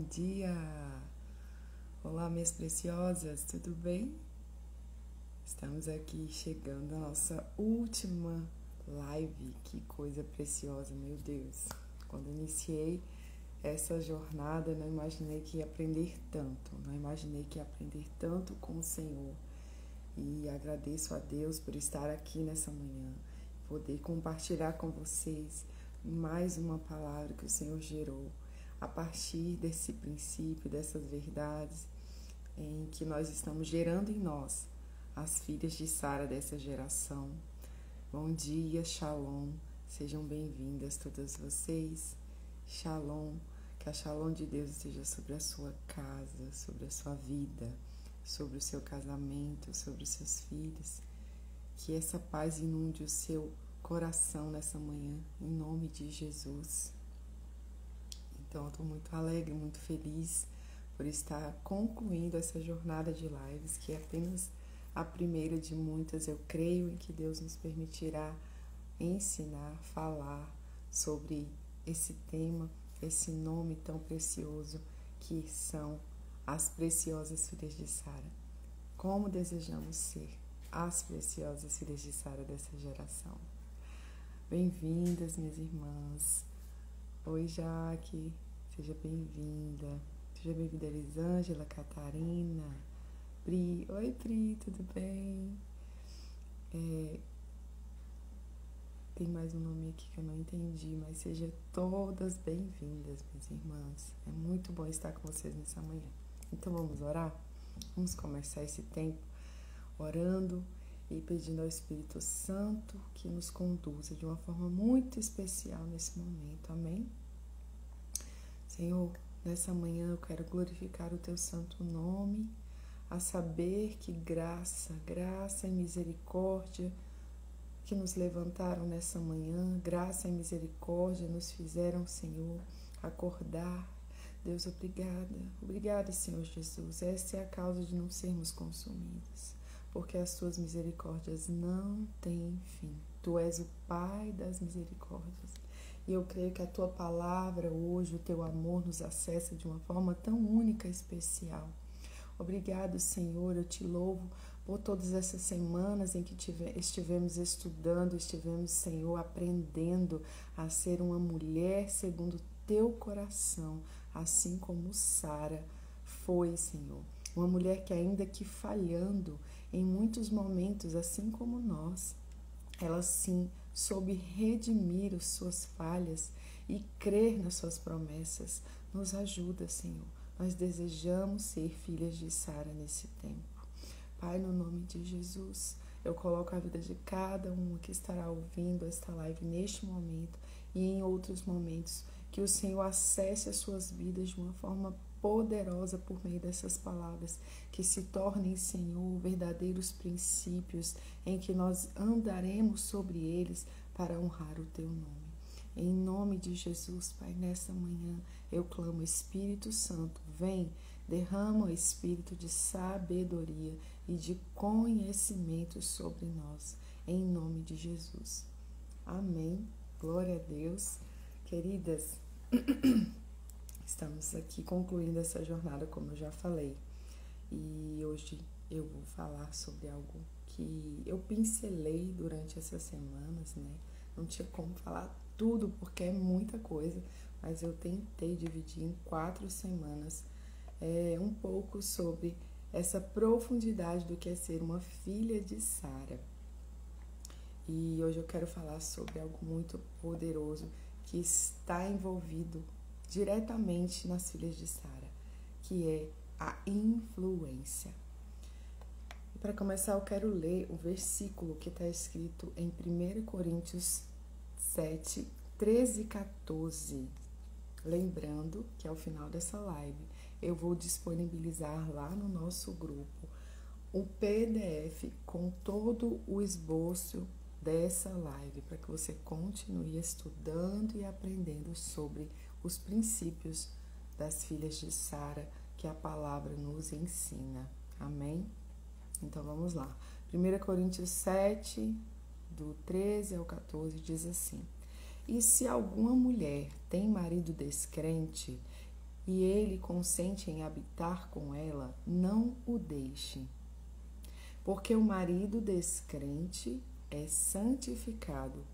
dia! Olá, minhas preciosas, tudo bem? Estamos aqui chegando à nossa última live. Que coisa preciosa, meu Deus! Quando iniciei essa jornada, não imaginei que ia aprender tanto, não imaginei que ia aprender tanto com o Senhor. E agradeço a Deus por estar aqui nessa manhã, poder compartilhar com vocês mais uma palavra que o Senhor gerou a partir desse princípio, dessas verdades em que nós estamos gerando em nós, as filhas de Sara dessa geração. Bom dia, Shalom, sejam bem-vindas todas vocês. Shalom, que a Shalom de Deus esteja sobre a sua casa, sobre a sua vida, sobre o seu casamento, sobre os seus filhos. Que essa paz inunde o seu coração nessa manhã, em nome de Jesus. Então, eu estou muito alegre, muito feliz por estar concluindo essa jornada de lives, que é apenas a primeira de muitas. Eu creio em que Deus nos permitirá ensinar, falar sobre esse tema, esse nome tão precioso que são as preciosas filhas de Sara. Como desejamos ser as preciosas filhas de Sara dessa geração. Bem-vindas, minhas irmãs. Oi, Jaque, seja bem-vinda. Seja bem-vinda, Elisângela, Catarina, Pri. Oi, Pri, tudo bem? Tem mais um nome aqui que eu não entendi, mas sejam todas bem-vindas, minhas irmãs. É muito bom estar com vocês nessa manhã. Então, vamos orar? Vamos começar esse tempo orando e pedindo ao Espírito Santo que nos conduza de uma forma muito especial nesse momento. Amém? Senhor, nessa manhã eu quero glorificar o Teu santo nome, a saber que graça e misericórdia que nos levantaram nessa manhã, graça e misericórdia nos fizeram, Senhor, acordar. Deus, obrigada, Senhor Jesus. Essa é a causa de não sermos consumidos, porque as Tuas misericórdias não têm fim. Tu és o Pai das misericórdias. E eu creio que a Tua palavra hoje, o Teu amor nos acessa de uma forma tão única e especial. Obrigado, Senhor, eu Te louvo por todas essas semanas em que estivemos estudando, Senhor, aprendendo a ser uma mulher segundo o Teu coração, assim como Sara foi, Senhor. Uma mulher que ainda que falhando em muitos momentos, assim como nós, ela sim soube redimir as suas falhas e crer nas suas promessas. Nos ajuda, Senhor. Nós desejamos ser filhas de Sara nesse tempo. Pai, no nome de Jesus, eu coloco a vida de cada uma que estará ouvindo esta live neste momento e em outros momentos, que o Senhor acesse as suas vidas de uma forma poderosa por meio dessas palavras, que se tornem, Senhor, verdadeiros princípios em que nós andaremos sobre eles para honrar o Teu nome. Em nome de Jesus, Pai, nessa manhã eu clamo, Espírito Santo, vem, derrama o espírito de sabedoria e de conhecimento sobre nós, em nome de Jesus. Amém. Glória a Deus. Queridas, estamos aqui concluindo essa jornada, como eu já falei. E hoje eu vou falar sobre algo que eu pincelei durante essas semanas, né? Não tinha como falar tudo, porque é muita coisa, mas eu tentei dividir em 4 semanas um pouco sobre essa profundidade do que é ser uma filha de Sara. E hoje eu quero falar sobre algo muito poderoso que está envolvido diretamente nas filhas de Sara, que é a influência. E para começar, eu quero ler o versículo que está escrito em 1 Coríntios 7, 13 e 14. Lembrando que ao final dessa live eu vou disponibilizar lá no nosso grupo um PDF com todo o esboço dessa live, para que você continue estudando e aprendendo sobre os princípios das filhas de Sara que a palavra nos ensina. Amém? Então vamos lá. 1 Coríntios 7, do 13 ao 14, diz assim: E se alguma mulher tem marido descrente e ele consente em habitar com ela, não o deixe. Porque o marido descrente é santificado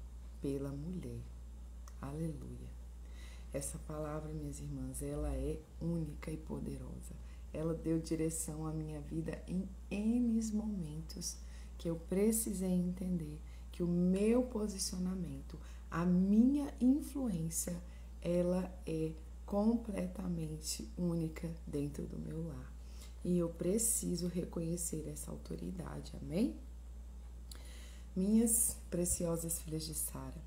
pela mulher. Aleluia. Essa palavra, minhas irmãs, ela é única e poderosa. Ela deu direção à minha vida em N momentos que eu precisei entender que o meu posicionamento, a minha influência, ela é completamente única dentro do meu lar. E eu preciso reconhecer essa autoridade, amém? Minhas preciosas filhas de Sara,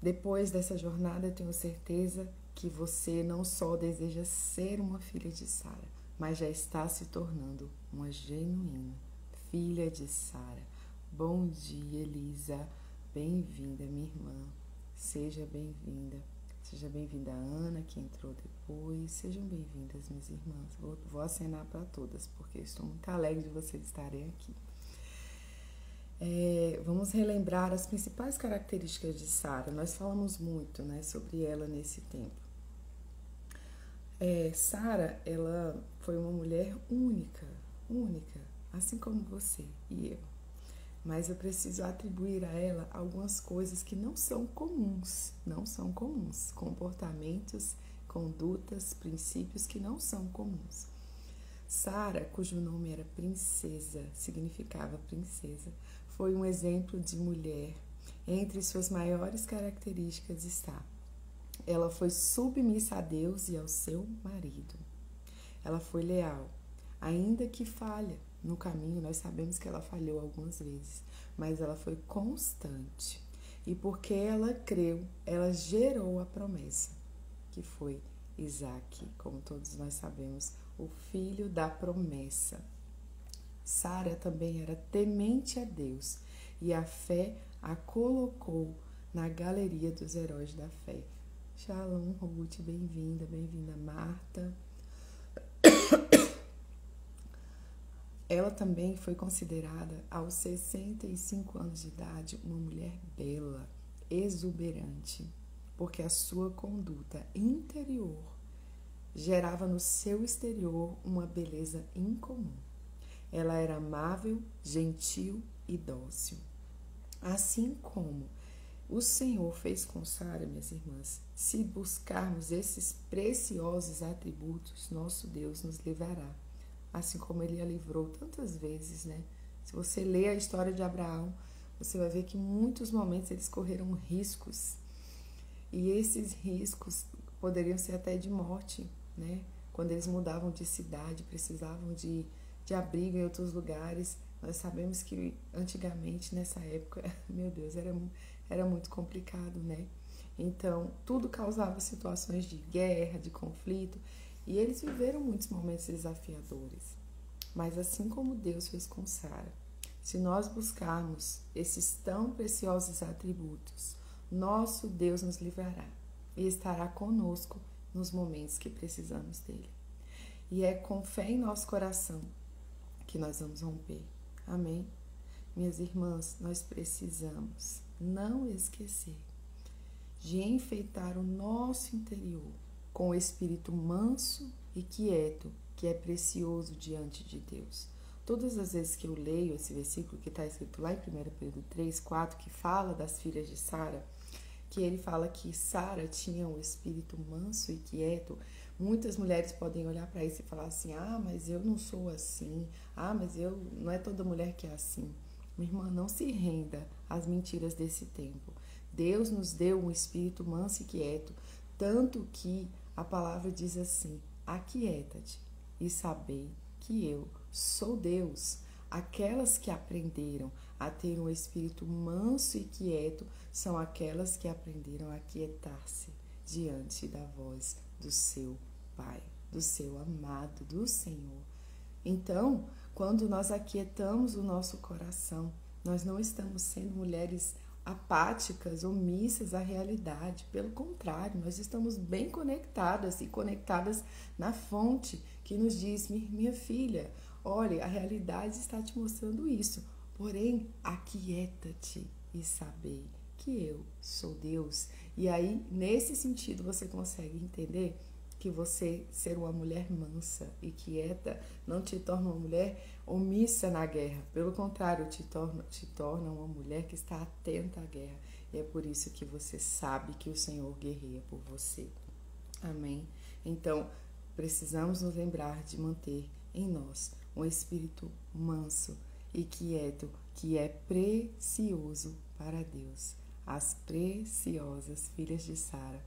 depois dessa jornada, eu tenho certeza que você não só deseja ser uma filha de Sara, mas já está se tornando uma genuína filha de Sara. Bom dia, Elisa. Bem-vinda, minha irmã. Seja bem-vinda. Seja bem-vinda a Ana, que entrou depois. Sejam bem-vindas, minhas irmãs. Vou acenar para todas, porque estou muito alegre de vocês estarem aqui. Vamos relembrar as principais características de Sara. Nós falamos muito, né, sobre ela nesse tempo. Sara, ela foi uma mulher única, assim como você e eu. Mas eu preciso atribuir a ela algumas coisas que não são comuns, comportamentos, condutas, princípios que não são comuns. Sara, cujo nome era princesa, significava princesa, foi um exemplo de mulher. Entre suas maiores características está: ela foi submissa a Deus e ao seu marido. Ela foi leal, ainda que falha no caminho. Nós sabemos que ela falhou algumas vezes, mas ela foi constante. E porque ela creu, ela gerou a promessa, que foi Isaque, como todos nós sabemos, o filho da promessa. Sara também era temente a Deus e a fé a colocou na galeria dos heróis da fé. Shalom, Ruth, bem-vinda, Marta. Ela também foi considerada, aos 65 anos de idade, uma mulher bela, exuberante, porque a sua conduta interior gerava no seu exterior uma beleza incomum. Ela era amável, gentil e dócil. Assim como o Senhor fez com Sara, minhas irmãs, se buscarmos esses preciosos atributos, nosso Deus nos livrará. Assim como Ele a livrou tantas vezes, né? Se você ler a história de Abraão, você vai ver que em muitos momentos eles correram riscos. E esses riscos poderiam ser até de morte, né? Quando eles mudavam de cidade, precisavam de abrigo em outros lugares. Nós sabemos que antigamente, nessa época, meu Deus, era muito complicado, né? Então, tudo causava situações de guerra, de conflito, e eles viveram muitos momentos desafiadores. Mas assim como Deus fez com Sara, se nós buscarmos esses tão preciosos atributos, nosso Deus nos livrará e estará conosco nos momentos que precisamos dele. E é com fé em nosso coração que nós vamos romper. Amém? Minhas irmãs, nós precisamos não esquecer de enfeitar o nosso interior com o espírito manso e quieto, que é precioso diante de Deus. Todas as vezes que eu leio esse versículo que está escrito lá em 1 Pedro 3, 4, que fala das filhas de Sara, que ele fala que Sara tinha um espírito manso e quieto, muitas mulheres podem olhar para isso e falar assim: ah, mas eu não sou assim, ah, mas não é toda mulher que é assim. Minha irmã, não se renda às mentiras desse tempo. Deus nos deu um espírito manso e quieto, tanto que a palavra diz assim: aquieta-te e sabei que eu sou Deus. Aquelas que aprenderam a ter um espírito manso e quieto são aquelas que aprenderam a aquietar-se diante da voz do seu Pai, do seu amado, do Senhor. Então, quando nós aquietamos o nosso coração, nós não estamos sendo mulheres apáticas, omissas à realidade. Pelo contrário, nós estamos bem conectadas e conectadas na fonte que nos diz: minha filha, olha, a realidade está te mostrando isso, porém, aquieta-te e sabei que eu sou Deus. E aí, nesse sentido, você consegue entender que você ser uma mulher mansa e quieta não te torna uma mulher omissa na guerra. Pelo contrário, te torna uma mulher que está atenta à guerra. E é por isso que você sabe que o Senhor guerreia por você. Amém? Então, precisamos nos lembrar de manter em nós um espírito manso e quieto, que é precioso para Deus. As preciosas filhas de Sara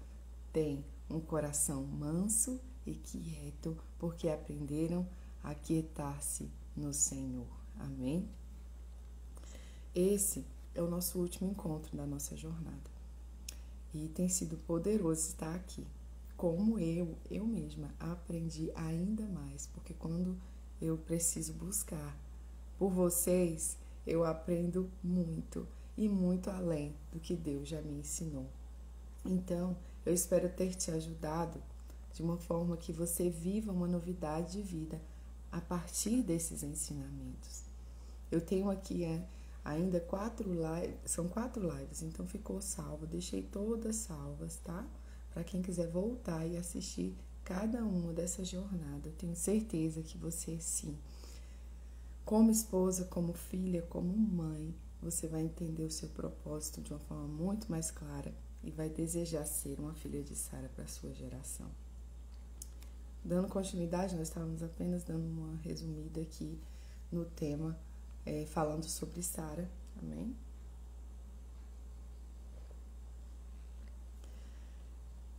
têm um coração manso e quieto, porque aprenderam a quietar-se no Senhor. Amém? Esse é o nosso último encontro da nossa jornada. E tem sido poderoso estar aqui. Como eu mesma aprendi ainda mais, porque quando eu preciso buscar por vocês, eu aprendo muito e muito além do que Deus já me ensinou. Então, eu espero ter te ajudado de uma forma que você viva uma novidade de vida a partir desses ensinamentos. Eu tenho aqui ainda 4 lives, são 4 lives, então ficou salvo, deixei todas salvas, tá? Para quem quiser voltar e assistir cada uma dessa jornada, eu tenho certeza que você sim, como esposa, como filha, como mãe, você vai entender o seu propósito de uma forma muito mais clara e vai desejar ser uma filha de Sara para a sua geração. Dando continuidade, nós estávamos apenas dando uma resumida aqui no tema, falando sobre Sara, amém?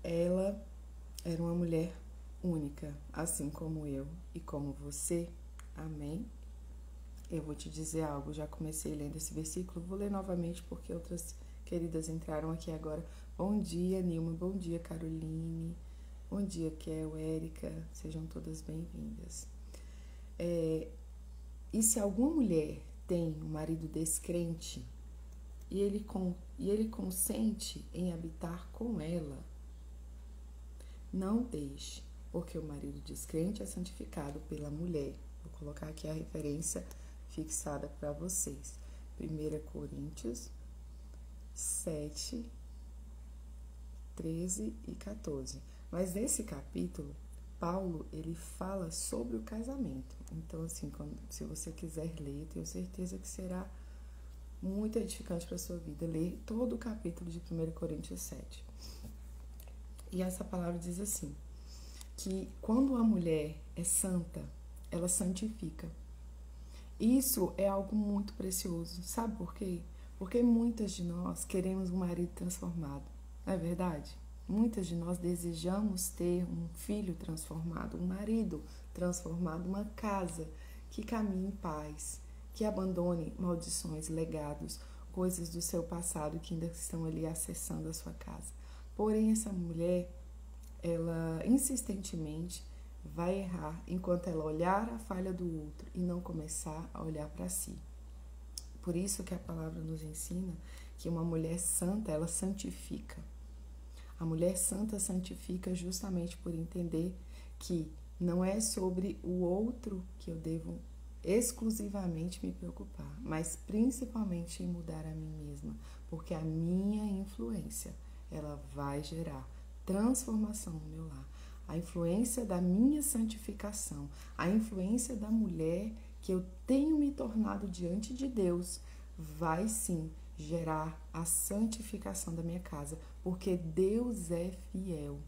Ela era uma mulher única, assim como eu e como você, amém? Eu vou te dizer algo, já comecei lendo esse versículo, vou ler novamente porque outras queridas entraram aqui agora. Bom dia, Nilma, bom dia, Caroline, bom dia, Kel, Érica, sejam todas bem-vindas. E se alguma mulher tem um marido descrente e ele consente em habitar com ela, não deixe, porque o marido descrente é santificado pela mulher. Vou colocar aqui a referência fixada para vocês. 1 Coríntios 7, 13 e 14. Mas nesse capítulo, Paulo, ele fala sobre o casamento. Então, assim, se você quiser ler, tenho certeza que será muito edificante para a sua vida. Ler todo o capítulo de 1 Coríntios 7. E essa palavra diz assim, que quando a mulher é santa, ela santifica. Isso é algo muito precioso. Sabe por quê? Porque muitas de nós queremos um marido transformado. Não é verdade? Muitas de nós desejamos ter um filho transformado, um marido transformado, uma casa que caminhe em paz, que abandone maldições, legados, coisas do seu passado que ainda estão ali acessando a sua casa. Porém, essa mulher, ela insistentemente vai errar enquanto ela olhar a falha do outro e não começar a olhar para si. Por isso que a palavra nos ensina que uma mulher santa, ela santifica. A mulher santa santifica justamente por entender que não é sobre o outro que eu devo exclusivamente me preocupar, mas principalmente em mudar a mim mesma, porque a minha influência, ela vai gerar transformação no meu lar. A influência da minha santificação, a influência da mulher que eu tenho me tornado diante de Deus, vai sim gerar a santificação da minha casa, porque Deus é fiel.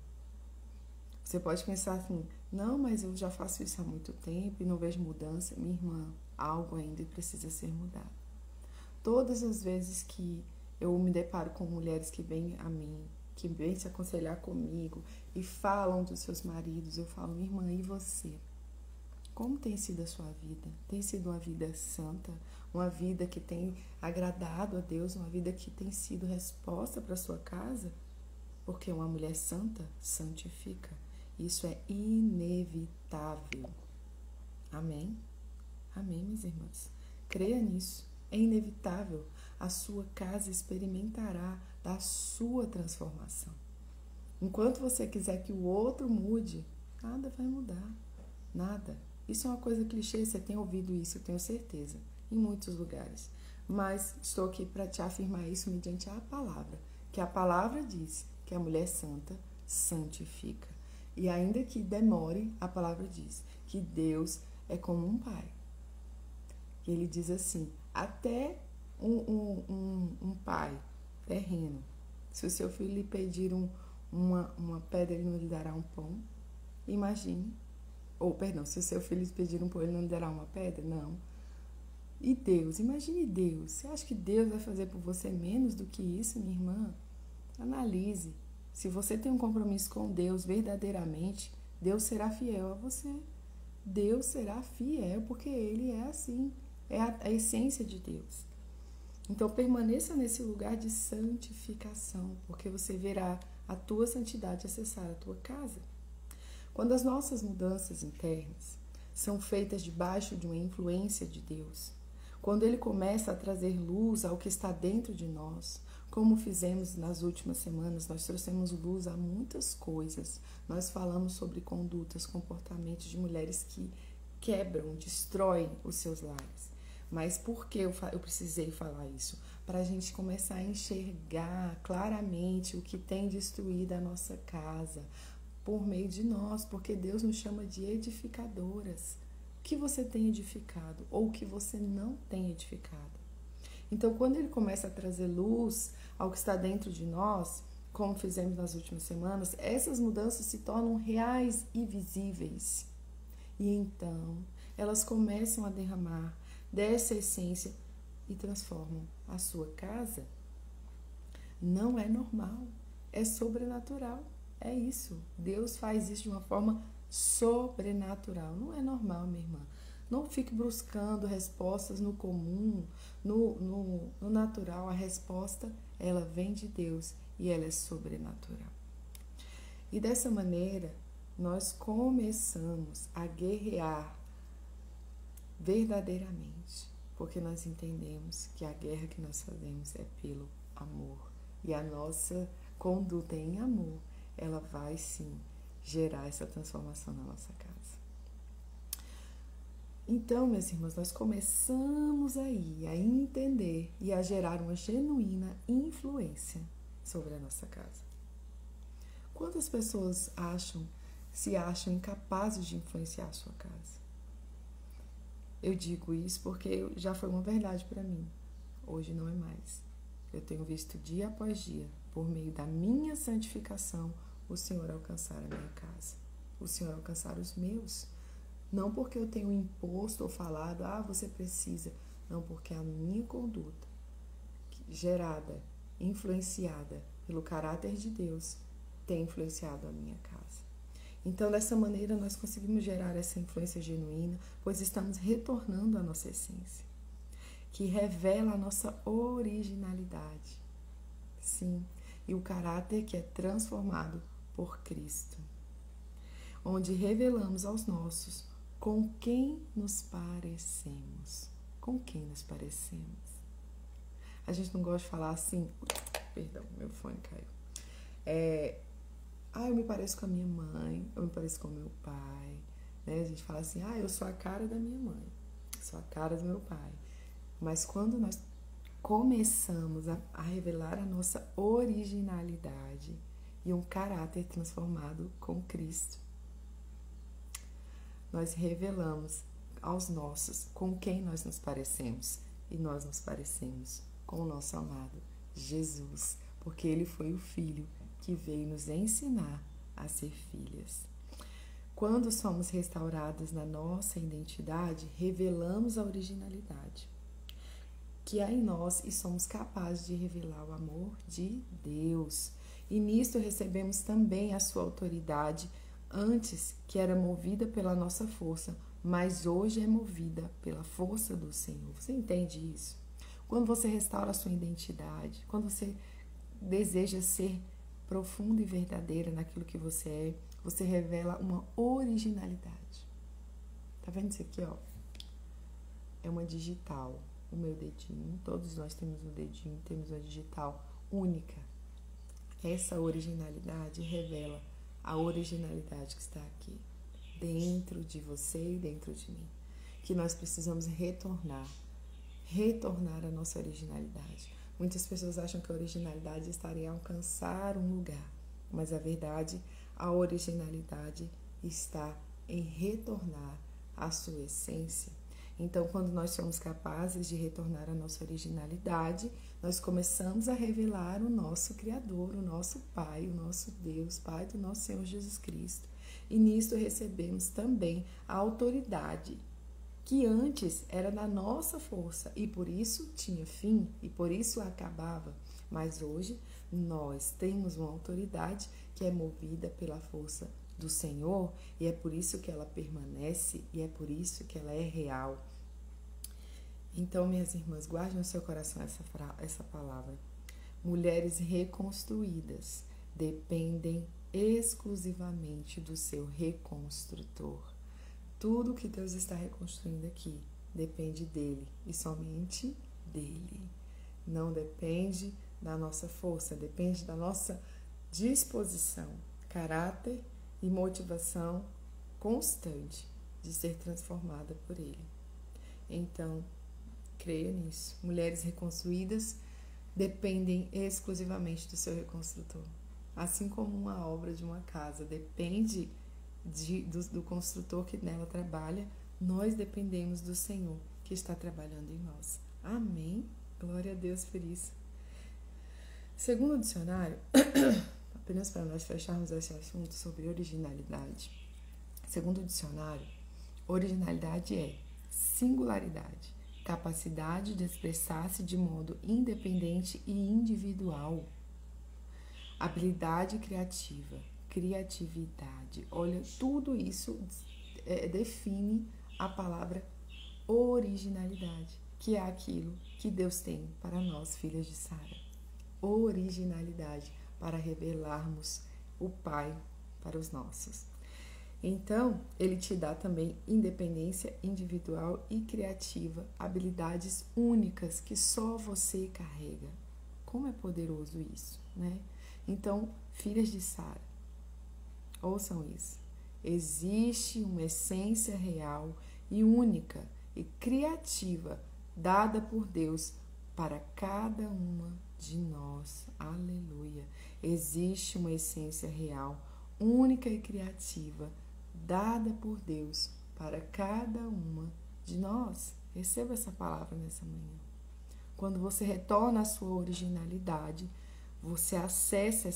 Você pode pensar assim, não, mas eu já faço isso há muito tempo e não vejo mudança. Minha irmã, algo ainda precisa ser mudado. Todas as vezes que eu me deparo com mulheres que vêm a mim, que vêm se aconselhar comigo e falam dos seus maridos, eu falo, minha irmã, e você? Como tem sido a sua vida? Tem sido uma vida santa? Uma vida que tem agradado a Deus? Uma vida que tem sido resposta para a sua casa? Porque uma mulher santa santifica. Isso é inevitável. Amém? Amém, minhas irmãs? Creia nisso. É inevitável. A sua casa experimentará da sua transformação. Enquanto você quiser que o outro mude, nada vai mudar. Nada. Isso é uma coisa clichê, você tem ouvido isso, eu tenho certeza, em muitos lugares. Mas estou aqui para te afirmar isso mediante a palavra, que a palavra diz que a mulher santa santifica. E ainda que demore, a palavra diz que Deus é como um pai. Ele diz assim, até um pai terreno, se o seu filho lhe pedir uma pedra, ele não lhe dará um pão. Imagine. Ou, perdão, se o seu filho lhe pedir um pão, ele não lhe dará uma pedra? Não. E Deus, imagine Deus. Você acha que Deus vai fazer por você menos do que isso, minha irmã? Analise. Se você tem um compromisso com Deus verdadeiramente, Deus será fiel a você. Deus será fiel porque Ele é assim. É a essência de Deus. Então, permaneça nesse lugar de santificação, porque você verá a tua santidade acessar a tua casa. Quando as nossas mudanças internas são feitas debaixo de uma influência de Deus, quando Ele começa a trazer luz ao que está dentro de nós, como fizemos nas últimas semanas, nós trouxemos luz a muitas coisas. Nós falamos sobre condutas, comportamentos de mulheres que quebram, destroem os seus lares. Mas por que eu precisei falar isso? Para a gente começar a enxergar claramente o que tem destruído a nossa casa por meio de nós, porque Deus nos chama de edificadoras. O que você tem edificado ou o que você não tem edificado? Então, quando Ele começa a trazer luz ao que está dentro de nós, como fizemos nas últimas semanas, essas mudanças se tornam reais e visíveis. E então, elas começam a derramar dessa essência e transformam a sua casa. Não é normal, é sobrenatural. É isso. Deus faz isso de uma forma sobrenatural. Não é normal, minha irmã. Não fique buscando respostas no comum, no natural. A resposta, ela vem de Deus e ela é sobrenatural. E dessa maneira, nós começamos a guerrear verdadeiramente, porque nós entendemos que a guerra que nós fazemos é pelo amor. E a nossa conduta em amor, ela vai sim gerar essa transformação na nossa casa. Então, minhas irmãs, nós começamos aí a entender e a gerar uma genuína influência sobre a nossa casa. Quantas pessoas se acham incapazes de influenciar a sua casa? Eu digo isso porque já foi uma verdade para mim. Hoje não é mais. Eu tenho visto dia após dia, por meio da minha santificação, o Senhor alcançar a minha casa. O Senhor alcançar os meus. Não porque eu tenho imposto ou falado, você precisa. Não, porque a minha conduta, gerada, influenciada pelo caráter de Deus, tem influenciado a minha casa. Então, dessa maneira, nós conseguimos gerar essa influência genuína, pois estamos retornando à nossa essência, que revela a nossa originalidade. Sim, e o caráter que é transformado por Cristo, onde revelamos aos nossos com quem nos parecemos. Com quem nos parecemos. A gente não gosta de falar assim, perdão, meu fone caiu. Eu me pareço com a minha mãe, eu me pareço com o meu pai, né? A gente fala assim, eu sou a cara da minha mãe, sou a cara do meu pai. Mas quando nós começamos a revelar a nossa originalidade e um caráter transformado com Cristo, nós revelamos aos nossos com quem nós nos parecemos. E nós nos parecemos com o nosso amado Jesus, porque Ele foi o Filho que veio nos ensinar a ser filhas. Quando somos restauradas na nossa identidade, revelamos a originalidade que há em nós e somos capazes de revelar o amor de Deus. E nisto recebemos também a sua autoridade, antes que era movida pela nossa força, mas hoje é movida pela força do Senhor. Você entende isso? Quando você restaura a sua identidade, quando você deseja ser profunda e verdadeira naquilo que você é, você revela uma originalidade. Tá vendo isso aqui, ó? É uma digital, o meu dedinho, todos nós temos um dedinho, temos uma digital única. Essa originalidade revela a originalidade que está aqui, dentro de você e dentro de mim. Que nós precisamos retornar à nossa originalidade. Muitas pessoas acham que a originalidade estaria em alcançar um lugar, mas a verdade, A originalidade está em retornar à sua essência. Então, quando nós somos capazes de retornar à nossa originalidade, nós começamos a revelar o nosso Criador, o nosso Pai, o nosso Deus, Pai do nosso Senhor Jesus Cristo. E nisto recebemos também a autoridade, que antes era da nossa força e por isso tinha fim e por isso acabava. Mas hoje nós temos uma autoridade que é movida pela força do Senhor e é por isso que ela permanece e é por isso que ela é real. Então, minhas irmãs, guardem no seu coração essa palavra. Mulheres reconstruídas dependem exclusivamente do seu reconstrutor. Tudo que Deus está reconstruindo aqui depende dele e somente dele. Não depende da nossa força, depende da nossa disposição, caráter e motivação constante de ser transformada por ele. Então, creia nisso. Mulheres reconstruídas dependem exclusivamente do seu reconstrutor. Assim como uma obra de uma casa depende do construtor que nela trabalha, nós dependemos do Senhor que está trabalhando em nós. Amém? Glória a Deus por isso. Segundo o dicionário, apenas para nós fecharmos esse assunto sobre originalidade, segundo o dicionário, originalidade é singularidade, capacidade de expressar-se de modo independente e individual, habilidade criativa, criatividade. Olha, tudo isso define a palavra originalidade, que é aquilo que Deus tem para nós, filhas de Sara. Originalidade, para revelarmos o Pai para os nossos. Então, ele te dá também independência individual e criativa, habilidades únicas que só você carrega. Como é poderoso isso, né? Então, filhas de Sara, ouçam isso. Existe uma essência real e única e criativa dada por Deus para cada uma de nós. Aleluia. Existe uma essência real, única e criativa dada por Deus para cada uma de nós. Receba essa palavra nessa manhã. Quando você retorna à sua originalidade, você acessa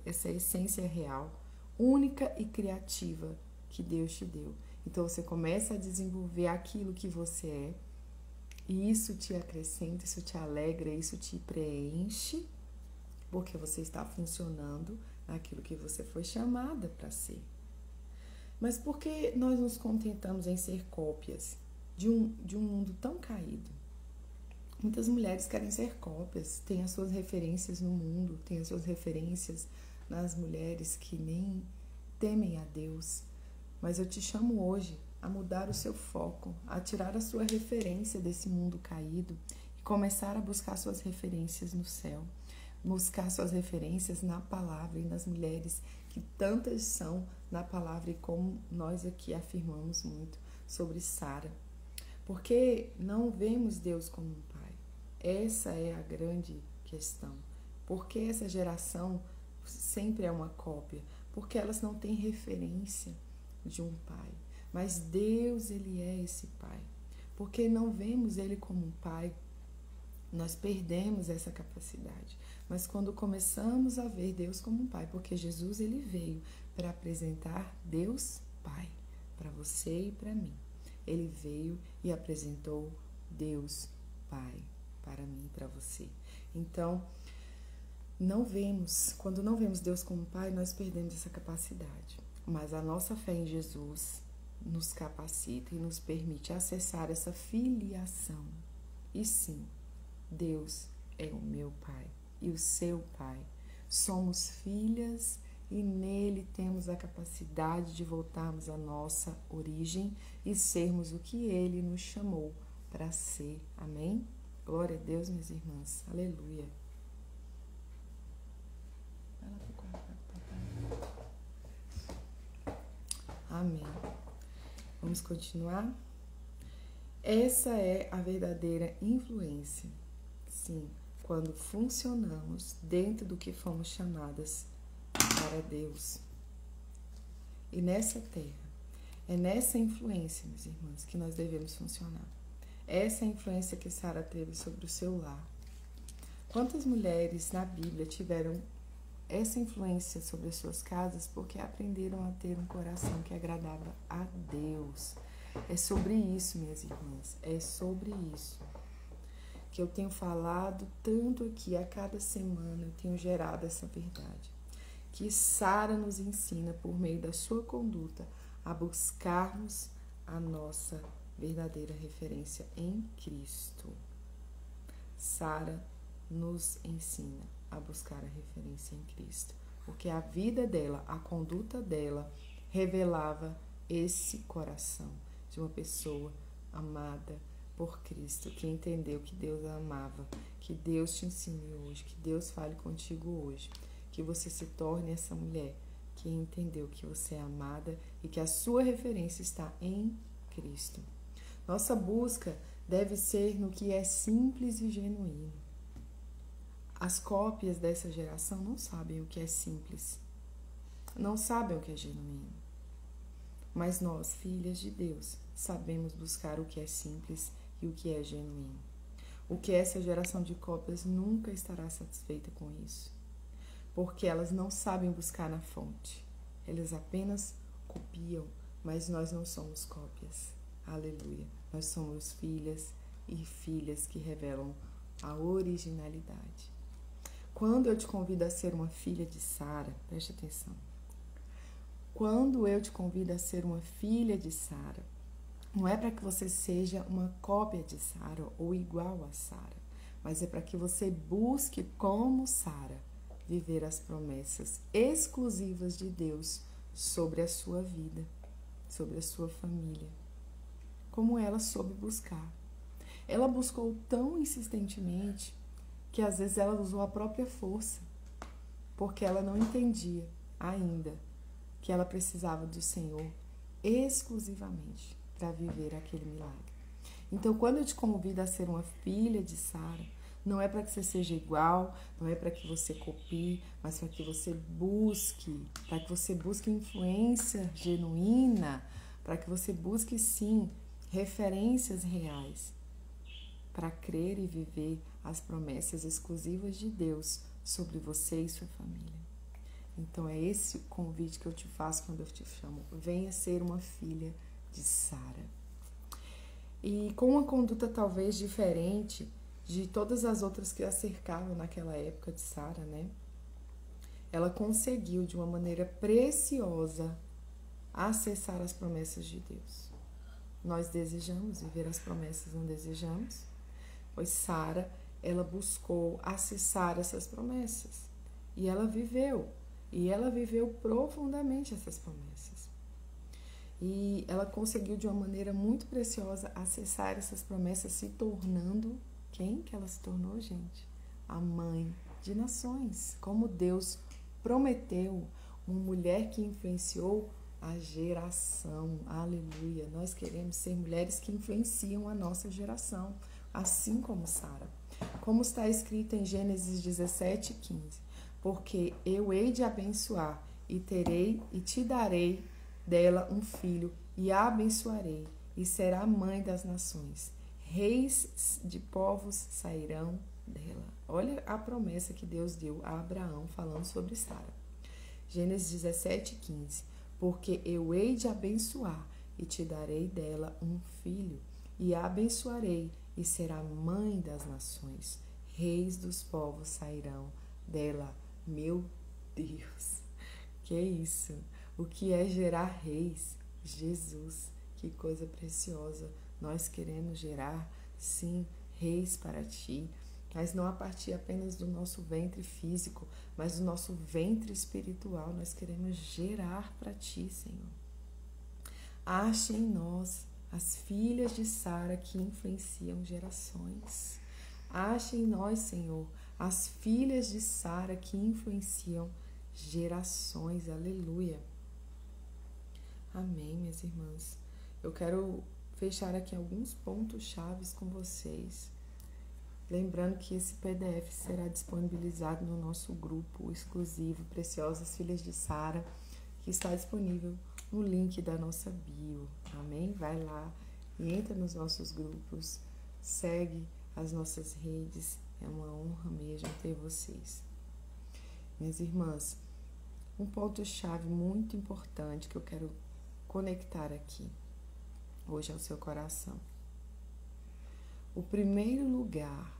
essa essência real, única e criativa que Deus te deu. Então você começa a desenvolver aquilo que você é, e isso te acrescenta, isso te alegra, isso te preenche, porque você está funcionando naquilo que você foi chamada para ser. Mas por que nós nos contentamos em ser cópias de um mundo tão caído? Muitas mulheres querem ser cópias, têm as suas referências no mundo, têm as suas referências nas mulheres que nem temem a Deus. Mas eu te chamo hoje a mudar o seu foco, a tirar a sua referência desse mundo caído e começar a buscar suas referências no céu, buscar suas referências na palavra e nas mulheres que tantas são na palavra e como nós aqui afirmamos muito sobre Sara. Porque não vemos Deus como um pai. Essa é a grande questão. Porque essa geração sempre é uma cópia? Porque elas não têm referência de um pai. Mas Deus, ele é esse pai. Porque não vemos ele como um pai, nós perdemos essa capacidade. Mas quando começamos a ver Deus como um pai, porque Jesus, ele veio para apresentar Deus Pai para você e para mim. Ele veio e apresentou Deus Pai para mim e para você. Então, quando não vemos Deus como Pai, nós perdemos essa capacidade. Mas a nossa fé em Jesus nos capacita e nos permite acessar essa filiação. E sim, Deus é o meu Pai e o seu Pai. Somos filhas e nele temos a capacidade de voltarmos à nossa origem e sermos o que ele nos chamou para ser. Amém? Glória a Deus, minhas irmãs. Aleluia. Vai lá pro quarto, papai. Amém. Vamos continuar? Essa é a verdadeira influência. Sim, quando funcionamos dentro do que fomos chamadas para Deus. e nessa terra. É nessa influência, meus irmãos, que nós devemos funcionar. Essa é a influência que Sara teve sobre o seu lar. Quantas mulheres na Bíblia tiveram essa influência sobre as suas casas porque aprenderam a ter um coração que agradava a Deus? É sobre isso, minhas irmãs, é sobre isso que eu tenho falado tanto aqui. A cada semana eu tenho gerado essa verdade, que Sara nos ensina por meio da sua conduta a buscarmos a nossa verdadeira referência em Cristo. Sara nos ensina a buscar a referência em Cristo, porque a vida dela, a conduta dela, revelava esse coração de uma pessoa amada por Cristo, que entendeu que Deus a amava. Que Deus te ensine hoje, que Deus fale contigo hoje, que você se torne essa mulher que entendeu que você é amada e que a sua referência está em Cristo. Nossa busca deve ser no que é simples e genuíno. As cópias dessa geração não sabem o que é simples, não sabem o que é genuíno. Mas nós, filhas de Deus, sabemos buscar o que é simples e o que é genuíno. O que essa geração de cópias nunca estará satisfeita com isso, porque elas não sabem buscar na fonte. Elas apenas copiam, mas nós não somos cópias. Aleluia. Nós somos filhas e filhas que revelam a originalidade. Quando eu te convido a ser uma filha de Sara, preste atenção. Quando eu te convido a ser uma filha de Sara, não é para que você seja uma cópia de Sara ou igual a Sara, mas é para que você busque, como Sara, viver as promessas exclusivas de Deus sobre a sua vida, sobre a sua família, como ela soube buscar. Ela buscou tão insistentemente que às vezes ela usou a própria força, porque ela não entendia ainda que ela precisava do Senhor exclusivamente para viver aquele milagre. Então, quando eu te convido a ser uma filha de Sara, não é para que você seja igual, não é para que você copie, mas para que você busque, influência genuína, para que você busque, sim, referências reais, para crer e viver as promessas exclusivas de Deus sobre você e sua família. Então é esse o convite que eu te faço quando eu te chamo. Venha ser uma filha de Sara. E com uma conduta talvez diferente de todas as outras que a cercavam naquela época de Sara, né? Ela conseguiu de uma maneira preciosa acessar as promessas de Deus. Nós desejamos viver as promessas, não desejamos? Pois Sara, ela buscou acessar essas promessas. E ela viveu profundamente essas promessas. E ela conseguiu de uma maneira muito preciosa acessar essas promessas, se tornando quem que ela se tornou, gente? A mãe de nações. Como Deus prometeu, uma mulher que influenciou a geração. Aleluia. Nós queremos ser mulheres que influenciam a nossa geração, assim como Sara. Como está escrito em Gênesis 17:15. Porque eu hei de abençoar e te darei dela um filho e a abençoarei e será mãe das nações. Reis de povos sairão dela. Olha a promessa que Deus deu a Abraão falando sobre Sara. Gênesis 17:15. Porque eu hei de abençoar e te darei dela um filho e a abençoarei e será mãe das nações. Reis dos povos sairão dela. Meu Deus, que isso? O que é gerar reis? Jesus, que coisa preciosa. Nós queremos gerar, sim, reis para ti, mas não a partir apenas do nosso ventre físico, mas do nosso ventre espiritual. Nós queremos gerar para ti, Senhor. Ache em nós as filhas de Sara que influenciam gerações. Ache em nós, Senhor, as filhas de Sara que influenciam gerações. Aleluia. Amém, minhas irmãs. Eu quero fechar aqui alguns pontos chaves com vocês. Lembrando que esse PDF será disponibilizado no nosso grupo exclusivo Preciosas Filhas de Sara, que está disponível no link da nossa bio. Amém? Vai lá e entra nos nossos grupos, segue as nossas redes. É uma honra mesmo ter vocês. Minhas irmãs, um ponto-chave muito importante que eu quero conectar aqui hoje ao seu coração. O primeiro lugar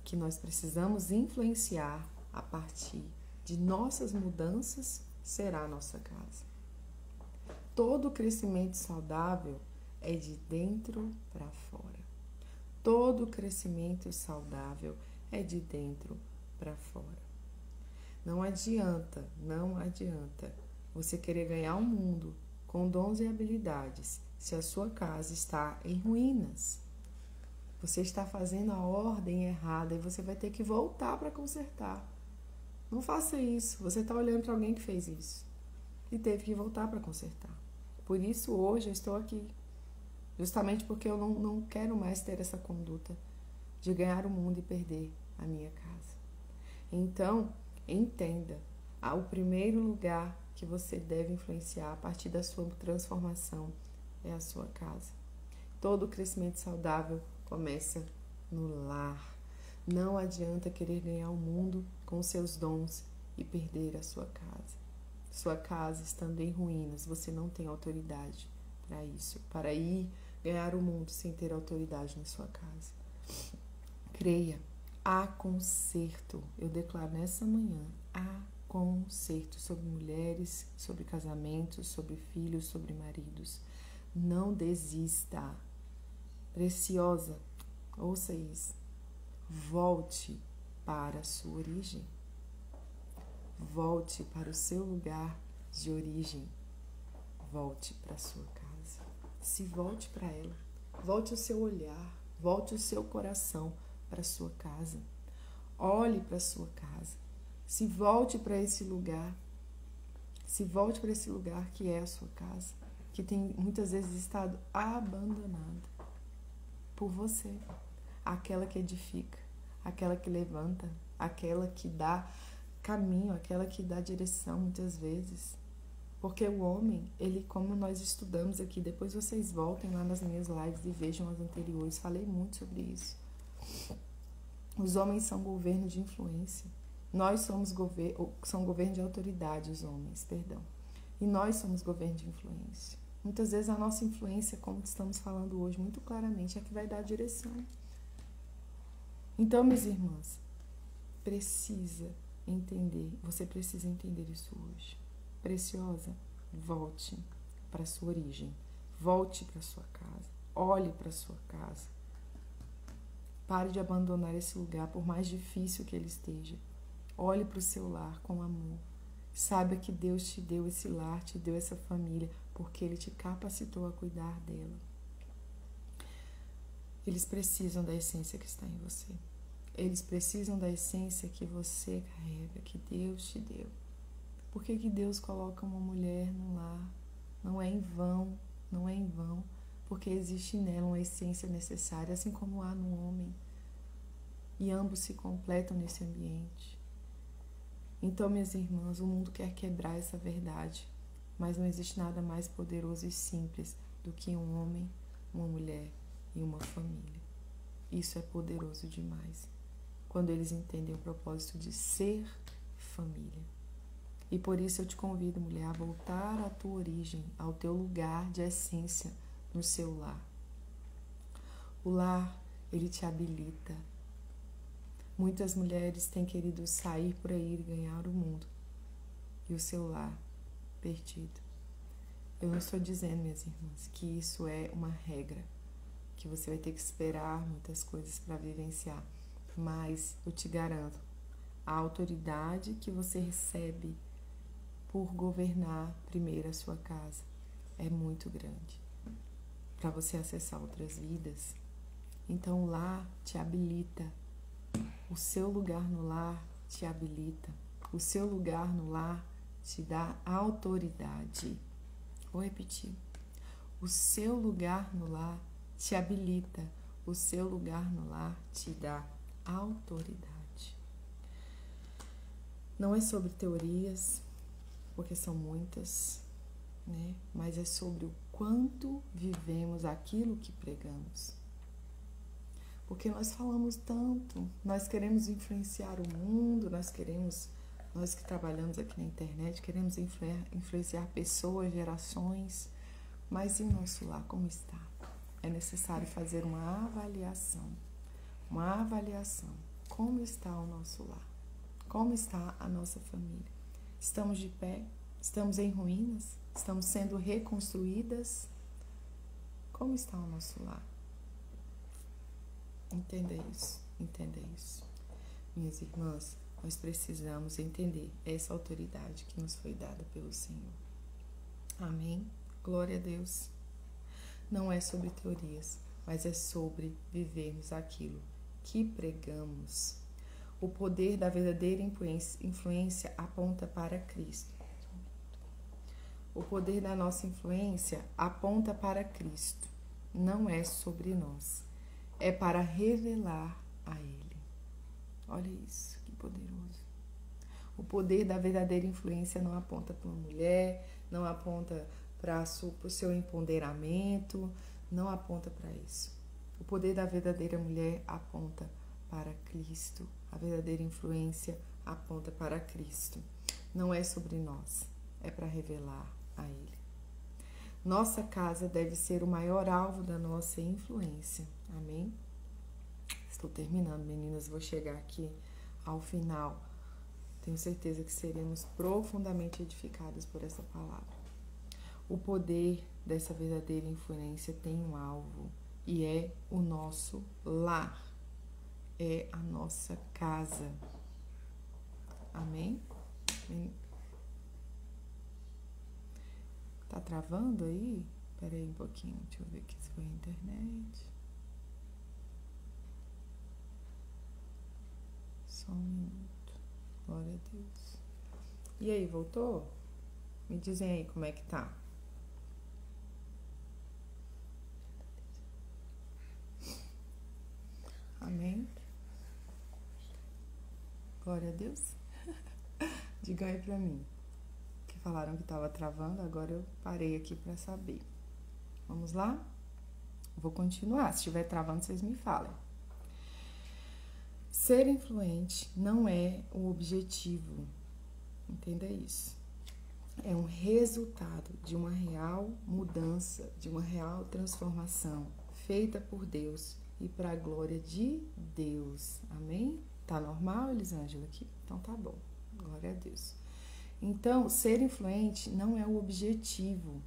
que nós precisamos influenciar a partir de nossas mudanças será a nossa casa. Todo crescimento saudável é de dentro para fora. Todo crescimento saudável é de dentro para fora. Não adianta você querer ganhar o mundo com dons e habilidades se a sua casa está em ruínas. Você está fazendo a ordem errada e você vai ter que voltar para consertar. Não faça isso. Você está olhando para alguém que fez isso e teve que voltar para consertar. Por isso, hoje eu estou aqui. Justamente porque eu não quero mais ter essa conduta de ganhar o mundo e perder a minha casa. Então, entenda. O primeiro lugar que você deve influenciar a partir da sua transformação é a sua casa. Todo crescimento saudável começa no lar. Não adianta querer ganhar o mundo com seus dons e perder a sua casa. Sua casa estando em ruínas, você não tem autoridade para isso, para ir ganhar o mundo sem ter autoridade na sua casa. Creia, há conserto. Eu declaro nessa manhã, há conserto sobre mulheres, sobre casamentos, sobre filhos, sobre maridos. Não desista. Preciosa, ouça isso. Volte para a sua origem. Volte para o seu lugar de origem. Volte para a sua casa. Se volte para ela. Volte o seu olhar. Volte o seu coração para a sua casa. Olhe para a sua casa. Se volte para esse lugar. Se volte para esse lugar que é a sua casa, que tem muitas vezes estado abandonada por você. Aquela que edifica, aquela que levanta, aquela que dá caminho, aquela que dá direção muitas vezes. Porque o homem, ele, como nós estudamos aqui, depois vocês voltem lá nas minhas lives e vejam as anteriores, falei muito sobre isso. Os homens são governo de influência. Nós somos são governo de autoridade, os homens, perdão. E nós somos governo de influência. Muitas vezes a nossa influência, como estamos falando hoje, muito claramente, é que vai dar a direção. Então, minhas irmãs, você precisa entender isso hoje. Preciosa, volte para a sua origem. Volte para a sua casa. Olhe para a sua casa. Pare de abandonar esse lugar, por mais difícil que ele esteja. Olhe para o seu lar com amor. Saiba que Deus te deu esse lar, te deu essa família, porque Ele te capacitou a cuidar dela. Eles precisam da essência que está em você. Eles precisam da essência que você carrega, que Deus te deu. Por que Deus coloca uma mulher no lar? Não é em vão, não é em vão, porque existe nela uma essência necessária, assim como há no homem. E ambos se completam nesse ambiente. Então, minhas irmãs, o mundo quer quebrar essa verdade, mas não existe nada mais poderoso e simples do que um homem, uma mulher e uma família. Isso é poderoso demais, quando eles entendem o propósito de ser família. E por isso eu te convido, mulher, a voltar à tua origem, ao teu lugar de essência no seu lar. O lar, ele te habilita. Muitas mulheres têm querido sair por aí e ganhar o mundo. E o seu lar perdido. Eu não estou dizendo, minhas irmãs, que isso é uma regra, que você vai ter que esperar muitas coisas para vivenciar. Mas eu te garanto, a autoridade que você recebe por governar primeiro a sua casa é muito grande. Para você acessar outras vidas. Então o lar te habilita. O seu lugar no lar te habilita. O seu lugar no lar te dá autoridade. Vou repetir. O seu lugar no lar te habilita. O seu lugar no lar te dá autoridade. Não é sobre teorias, porque são muitas. né? Mas é sobre o quanto vivemos aquilo que pregamos. Porque nós falamos tanto, nós queremos influenciar o mundo, nós que trabalhamos aqui na internet, queremos influenciar pessoas, gerações, mas e o nosso lar, como está? É necessário fazer uma avaliação. Como está o nosso lar? Como está a nossa família? Estamos de pé? Estamos em ruínas? Estamos sendo reconstruídas? Como está o nosso lar? Entenda isso. Minhas irmãs, nós precisamos entender essa autoridade que nos foi dada pelo Senhor. Amém? Glória a Deus. Não é sobre teorias, mas é sobre vivermos aquilo que pregamos. O poder da verdadeira influência aponta para Cristo. O poder da nossa influência aponta para Cristo. Não é sobre nós. É para revelar a Ele. Olha isso, que poderoso. O poder da verdadeira influência não aponta para uma mulher, não aponta para o seu empoderamento, não aponta para isso. O poder da verdadeira mulher aponta para Cristo. A verdadeira influência aponta para Cristo. Não é sobre nós, é para revelar a Ele. Nossa casa deve ser o maior alvo da nossa influência. Amém? Estou terminando, meninas. Vou chegar aqui ao final. Tenho certeza que seremos profundamente edificadas por essa palavra. O poder dessa verdadeira influência tem um alvo e é o nosso lar. É a nossa casa. Amém? Tá travando aí? Espera aí um pouquinho, deixa eu ver aqui se foi a internet. Só um minuto. Glória a Deus. E aí, voltou? Me dizem aí como é que tá. Amém? Glória a Deus. Digam aí pra mim. Que falaram que estava travando, agora eu parei aqui para saber. Vamos lá? Vou continuar. Se estiver travando, vocês me falem. Ser influente não é o objetivo. Entenda isso. É um resultado de uma real mudança, de uma real transformação feita por Deus e para a glória de Deus. Amém? Tá normal, Elisângela, aqui? Então tá bom. Glória a Deus. Então, ser influente não é o objetivo,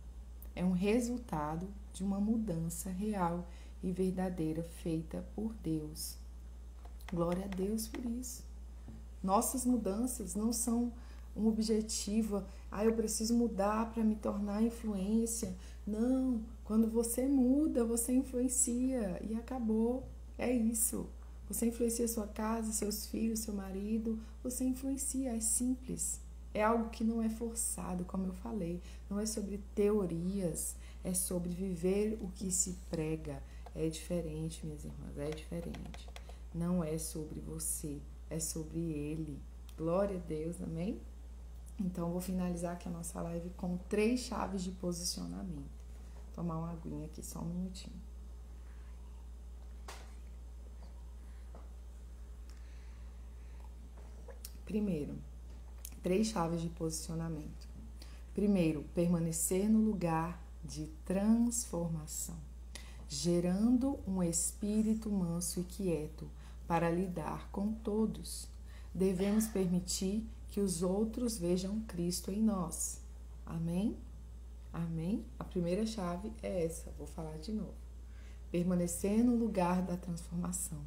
é um resultado de uma mudança real e verdadeira feita por Deus. Glória a Deus por isso. Nossas mudanças não são um objetivo, eu preciso mudar para me tornar influência. Não, quando você muda, você influencia e acabou. É isso. Você influencia sua casa, seus filhos, seu marido, você influencia, é simples. É algo que não é forçado, como eu falei. Não é sobre teorias, é sobre viver o que se prega. É diferente, minhas irmãs, é diferente. Não é sobre você, é sobre Ele. Glória a Deus, amém? Então, vou finalizar aqui a nossa live com 3 chaves de posicionamento. Vou tomar uma aguinha aqui, só um minutinho. Primeiro, 3 chaves de posicionamento. Primeiro, permanecer no lugar de transformação, gerando um espírito manso e quieto para lidar com todos. Devemos permitir que os outros vejam Cristo em nós. Amém? Amém? A primeira chave é essa, vou falar de novo. Permanecer no lugar da transformação,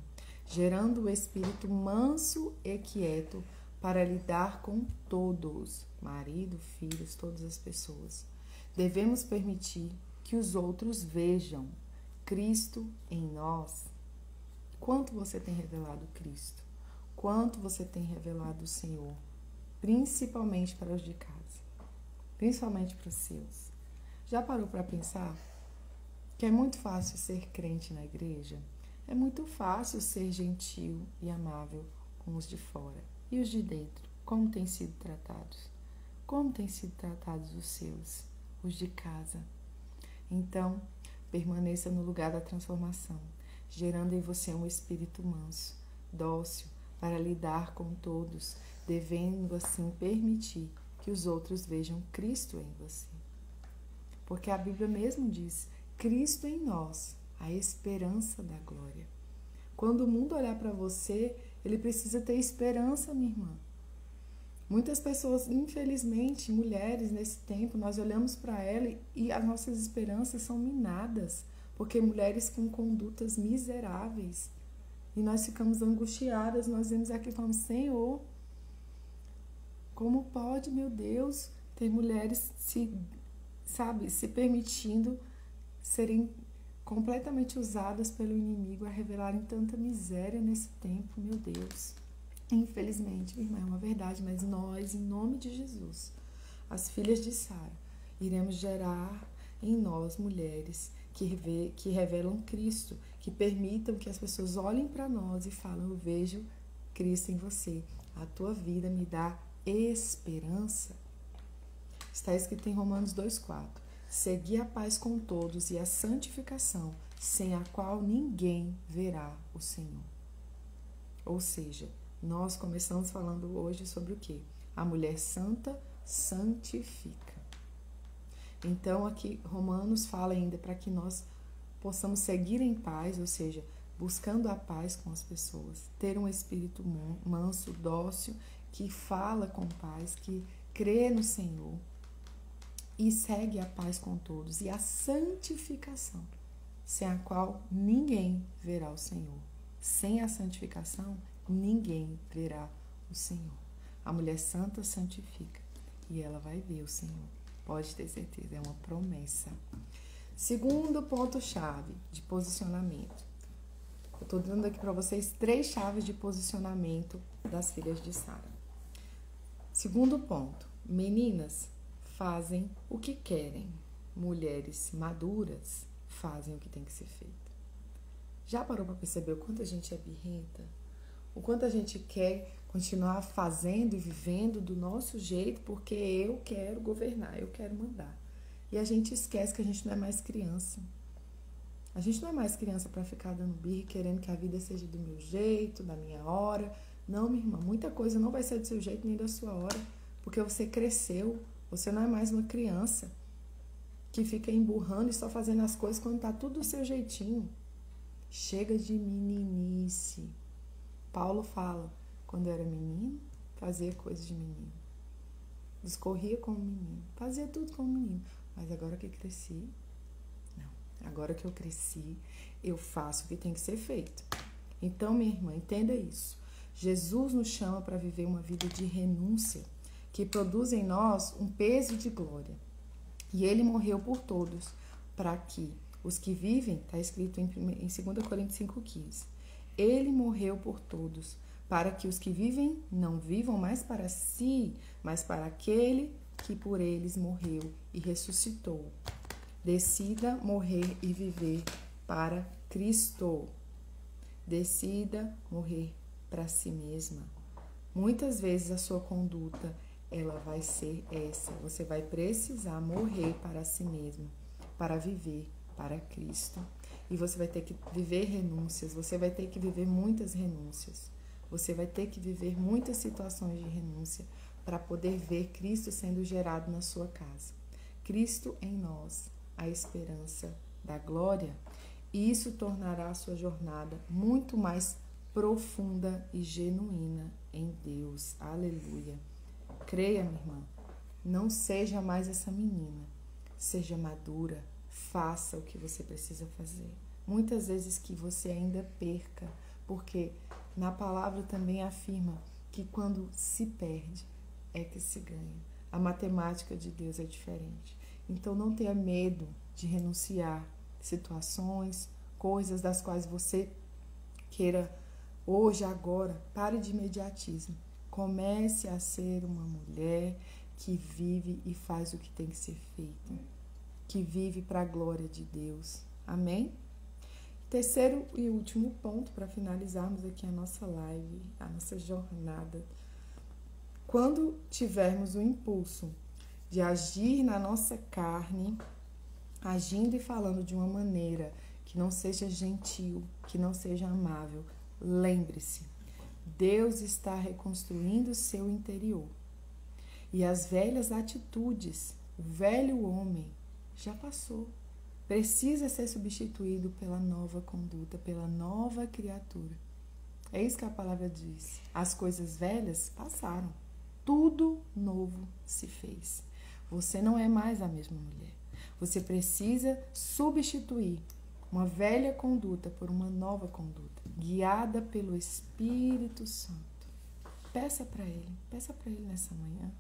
gerando o espírito manso e quieto para lidar com todos, marido, filhos, todas as pessoas. Devemos permitir que os outros vejam Cristo em nós. Quanto você tem revelado Cristo? Quanto você tem revelado o Senhor? Principalmente para os de casa, principalmente para os seus. Já parou para pensar que é muito fácil ser crente na igreja? É muito fácil ser gentil e amável com os de fora. E os de dentro, como têm sido tratados? Como têm sido tratados os seus? os de casa. Então, permaneça no lugar da transformação, gerando em você um espírito manso, dócil, para lidar com todos, devendo assim permitir que os outros vejam Cristo em você. Porque a Bíblia mesmo diz, Cristo em nós, a esperança da glória. Quando o mundo olhar para você, ele precisa ter esperança, minha irmã. Muitas pessoas, infelizmente, mulheres nesse tempo, nós olhamos para ela e as nossas esperanças são minadas, porque mulheres com condutas miseráveis. E nós ficamos angustiadas, nós vemos aqui e falamos, Senhor, como pode, meu Deus, ter mulheres se permitindo serem completamente usadas pelo inimigo a revelarem tanta miséria nesse tempo, meu Deus. Infelizmente, minha irmã, é uma verdade, mas nós, em nome de Jesus, as filhas de Sara, iremos gerar em nós mulheres que revelam Cristo, que permitam que as pessoas olhem para nós e falem, eu vejo Cristo em você, a tua vida me dá esperança. Está escrito em Romanos 2,4, segui a paz com todos e a santificação, sem a qual ninguém verá o Senhor. Ou seja, nós começamos falando hoje sobre o quê? A mulher santa santifica. Então, aqui Romanos fala ainda para que nós possamos seguir em paz, ou seja, buscando a paz com as pessoas, ter um espírito manso, dócil, que fala com paz, que crê no Senhor e segue a paz com todos e a santificação, sem a qual ninguém verá o Senhor. Sem a santificação, ninguém verá o Senhor. A mulher santa santifica e ela vai ver o Senhor. Pode ter certeza, é uma promessa. Segundo ponto-chave de posicionamento. Eu estou dando aqui para vocês 3 chaves de posicionamento das filhas de Sara. Segundo ponto, meninas fazem o que querem. Mulheres maduras fazem o que tem que ser feito. Já parou para perceber o quanto a gente é birrenta? O quanto a gente quer continuar fazendo e vivendo do nosso jeito porque eu quero governar, eu quero mandar. E a gente esquece que a gente não é mais criança. A gente não é mais criança para ficar dando birra, querendo que a vida seja do meu jeito, da minha hora. Não, minha irmã, muita coisa não vai ser do seu jeito nem da sua hora, porque você cresceu, você não é mais uma criança que fica emburrando e só fazendo as coisas quando tá tudo do seu jeitinho. Chega de meninice. Paulo fala, quando eu era menino, fazia coisas de menino. Discorria como menino, fazia tudo como menino. Mas agora que cresci, não. Agora que eu cresci, eu faço o que tem que ser feito. Então, minha irmã, entenda isso. Jesus nos chama para viver uma vida de renúncia, que produz em nós um peso de glória. E ele morreu por todos, para que os que vivem, está escrito em 2 Coríntios 5,15, ele morreu por todos, para que os que vivem não vivam mais para si, mas para aquele que por eles morreu e ressuscitou. Decida morrer e viver para Cristo. Decida morrer para si mesma. Muitas vezes a sua conduta, ela vai ser essa. Você vai precisar morrer para si mesmo, para viver para Cristo. E você vai ter que viver renúncias, você vai ter que viver muitas renúncias. Você vai ter que viver muitas situações de renúncia para poder ver Cristo sendo gerado na sua casa. Cristo em nós, a esperança da glória. E isso tornará a sua jornada muito mais profunda e genuína em Deus. Aleluia. Creia, minha irmã, não seja mais essa menina. Seja madura, faça o que você precisa fazer. Muitas vezes que você ainda perca, porque na palavra também afirma que quando se perde é que se ganha. A matemática de Deus é diferente. Então não tenha medo de renunciar situações, coisas das quais você queira hoje, agora. Pare de imediatismo. Comece a ser uma mulher que vive e faz o que tem que ser feito, que vive para a glória de Deus. Amém? Terceiro e último ponto, para finalizarmos aqui a nossa live, a nossa jornada. Quando tivermos o impulso de agir na nossa carne, agindo e falando de uma maneira que não seja gentil, que não seja amável, lembre-se, Deus está reconstruindo o seu interior. E as velhas atitudes, o velho homem já passou. Precisa ser substituído pela nova conduta, pela nova criatura. É isso que a palavra diz. As coisas velhas passaram. Tudo novo se fez. Você não é mais a mesma mulher. Você precisa substituir uma velha conduta por uma nova conduta, guiada pelo Espírito Santo. Peça para Ele nessa manhã,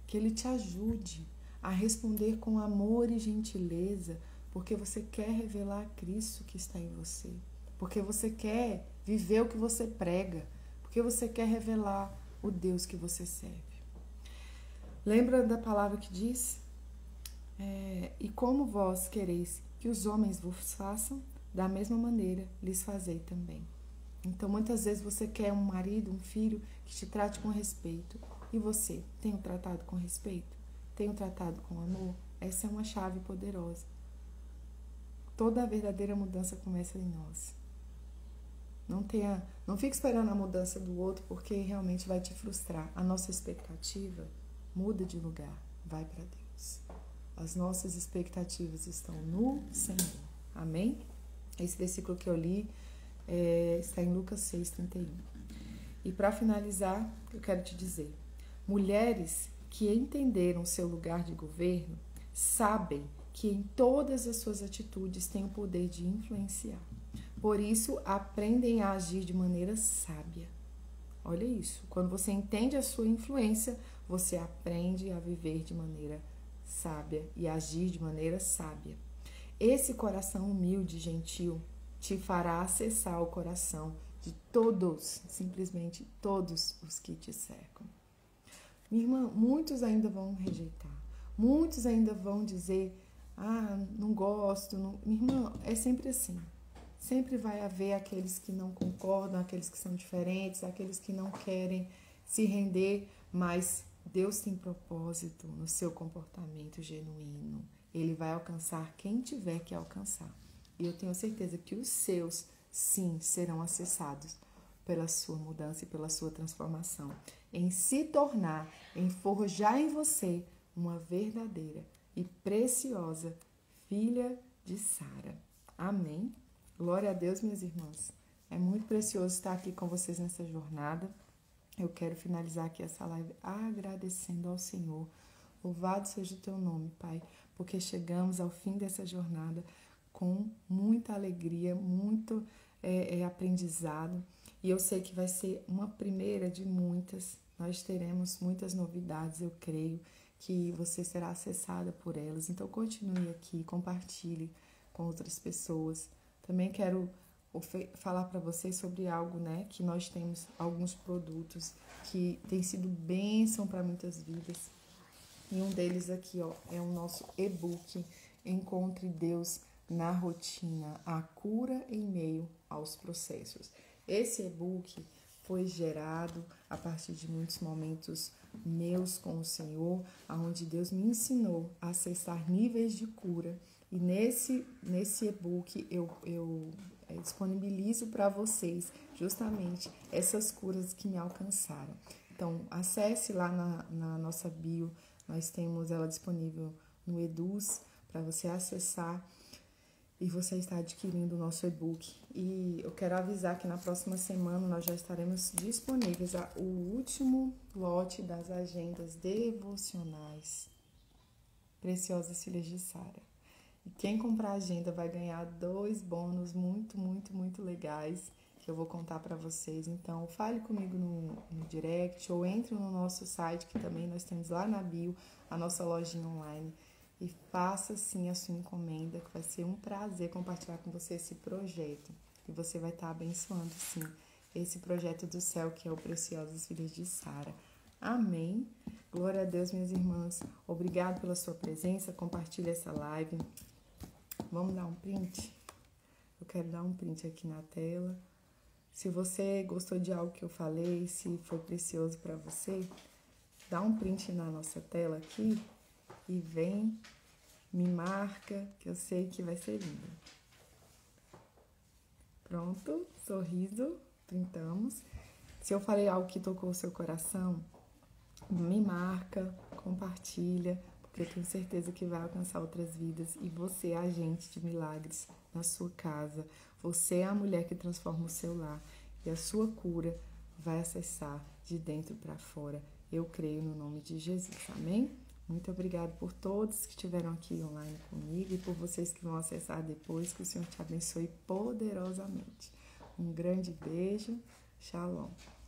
que Ele te ajude a responder com amor e gentileza, porque você quer revelar a Cristo que está em você, porque você quer viver o que você prega, porque você quer revelar o Deus que você serve. Lembra da palavra que diz? E como vós quereis que os homens vos façam, da mesma maneira lhes fazei também. Então, muitas vezes você quer um marido, um filho que te trate com respeito. E você, tem o tratado com respeito? Tem o tratado com amor? Essa é uma chave poderosa. Toda a verdadeira mudança começa em nós. Não fique esperando a mudança do outro, porque realmente vai te frustrar. A nossa expectativa muda de lugar, vai para Deus. As nossas expectativas estão no Senhor. Amém? Esse versículo que eu li está em Lucas 6:31. E para finalizar, eu quero te dizer: mulheres que entenderam seu lugar de governo sabem que em todas as suas atitudes têm o poder de influenciar. Por isso, aprendem a agir de maneira sábia. Olha isso. Quando você entende a sua influência, você aprende a viver de maneira sábia e agir de maneira sábia. Esse coração humilde e gentil te fará acessar o coração de todos, simplesmente todos os que te cercam. Minha irmã, muitos ainda vão rejeitar. Muitos ainda vão dizer, não gosto. Não. Minha irmã, é sempre assim. Sempre vai haver aqueles que não concordam, aqueles que são diferentes, aqueles que não querem se render, mas Deus tem propósito no seu comportamento genuíno. Ele vai alcançar quem tiver que alcançar. E eu tenho certeza que os seus, sim, serão acessados pela sua mudança e pela sua transformação. Em se tornar, em forjar em você uma verdadeira e preciosa filha de Sara. Amém? Glória a Deus, minhas irmãs. É muito precioso estar aqui com vocês nessa jornada. Eu quero finalizar aqui essa live agradecendo ao Senhor. Louvado seja o teu nome, Pai, porque chegamos ao fim dessa jornada com muita alegria, muito aprendizado. E eu sei que vai ser uma primeira de muitas. Nós teremos muitas novidades, eu creio que você será acessada por elas. Então, continue aqui, compartilhe com outras pessoas. Também quero falar para vocês sobre algo, né? Que nós temos alguns produtos que tem sido bênção para muitas vidas. E um deles aqui, é o nosso e-book Encontre Deus na Rotina, a cura em meio aos processos. Esse e-book foi gerado a partir de muitos momentos meus com o Senhor, onde Deus me ensinou a acessar níveis de cura. E nesse e-book eu disponibilizo para vocês justamente essas curas que me alcançaram. Então, acesse lá na nossa bio, nós temos ela disponível no Eduz para você acessar e você está adquirindo o nosso e-book. E eu quero avisar que na próxima semana nós já estaremos disponíveis o último lote das agendas devocionais Preciosas Filhas de Sara. E quem comprar a agenda vai ganhar 2 bônus muito, muito, muito legais que eu vou contar para vocês. Então, fale comigo no direct ou entre no nosso site, que também nós temos lá na bio a nossa lojinha online. E faça sim a sua encomenda, que vai ser um prazer compartilhar com você esse projeto. E você vai estar abençoando sim esse projeto do céu que é o Preciosas Filhas de Sara. Amém. Glória a Deus, minhas irmãs. Obrigado pela sua presença. Compartilhe essa live. Vamos dar um print? Eu quero dar um print aqui na tela. Se você gostou de algo que eu falei, se foi precioso para você, dá um print na nossa tela aqui e vem, me marca, que eu sei que vai ser lindo. Pronto, sorriso, pintamos. Se eu falei algo que tocou o seu coração, me marca, compartilha, porque eu tenho certeza que vai alcançar outras vidas e você é agente de milagres na sua casa. Você é a mulher que transforma o seu lar e a sua cura vai acessar de dentro para fora. Eu creio no nome de Jesus, amém? Muito obrigada por todos que estiveram aqui online comigo e por vocês que vão acessar depois. Que o Senhor te abençoe poderosamente. Um grande beijo. Shalom.